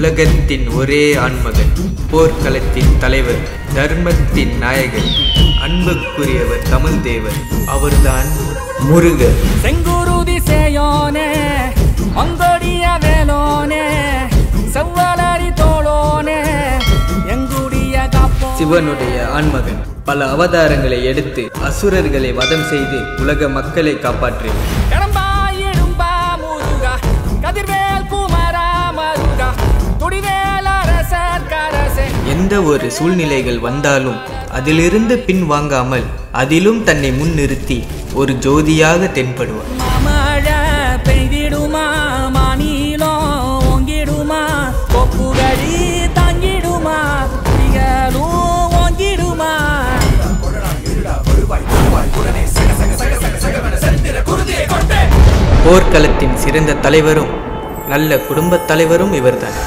உலகத்தின் ஒரே ஆண்மகன், போர்க்களத்தின் தலைவர், தர்மத்தின் நாயகர், அன்புக்குரியவர் தமிழ் தேவர், அவர்தான் முருகர். செங்குருதி சேயோனே, மங்கோடிய வேலோனே, செவ்வலரி தோளோனே, எங்குடிய காப்போ. சிவனுடைய ஆண்மகன் பல அவதாரங்களை எடுத்து அசுரர்களை வதம் செய்து உலக மக்களை காப்பாற்றினார். எந்த ஒரு சூழ்நிலைகள் வந்தாலும் அதிலிருந்து பின் வாங்காமல் அதிலும் தன்னை முன்னிறுத்தி ஒரு ஜோதியாக தென்படுவார். போர்க்களத்தின் சிறந்த தலைவரும் நல்ல குடும்பத் தலைவரும் இவர்தான்.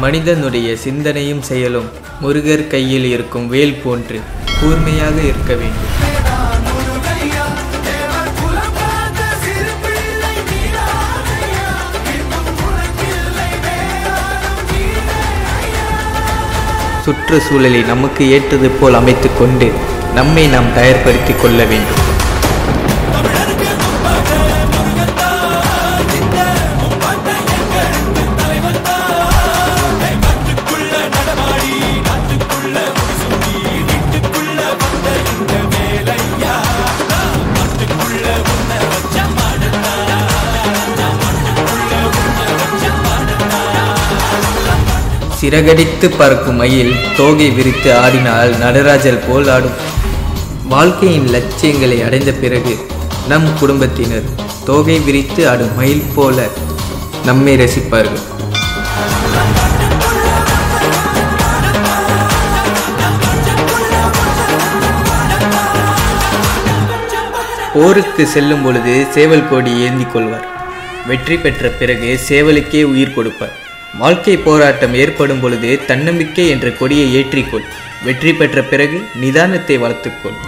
மனிதனுடைய சிந்தனையும் செயலும் முருகர் கையில் இருக்கும் வேல் போன்று கூர்மையாக இருக்க வேண்டும். சுற்றுச்சூழலை நமக்கு ஏற்றது போல் அமைத்து கொண்டு நம்மை நாம் தயார்படுத்திக் கொள்ள வேண்டும். சிறகடித்து பறக்கும் மயில் தோகை விரித்து ஆடினால் நடராஜர் போல் ஆடும். வாழ்க்கையின் லட்சியங்களை அடைந்த பிறகு நம் குடும்பத்தினர் தோகை விரித்து ஆடும் மயில் போல நம்மை ரசிப்பார்கள். போருக்கு செல்லும் பொழுது சேவல் கொடி ஏந்தி கொள்வார். வெற்றி பெற்ற பிறகு சேவலுக்கே உயிர் கொடுப்பார். வாழ்க்கை போராட்டம் ஏற்படும் பொழுது தன்னம்பிக்கை என்ற கொடியை ஏற்றிக்கொள். வெற்றி பெற்ற பிறகு நிதானத்தை வளர்த்துக்கொள்.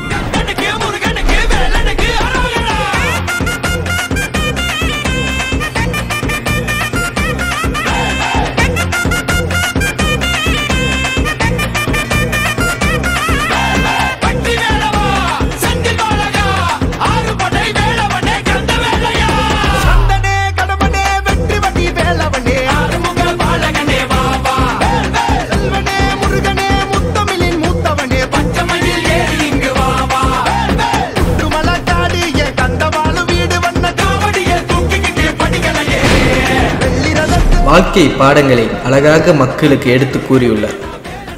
வாழ்க்கை பாடங்களை அழகாக மக்களுக்கு எடுத்து கூறியுள்ளார்.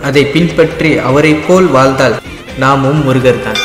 அதை பின்பற்றி அவரை போல் வாழ்ந்தால் நாமும் முருகர் தான்.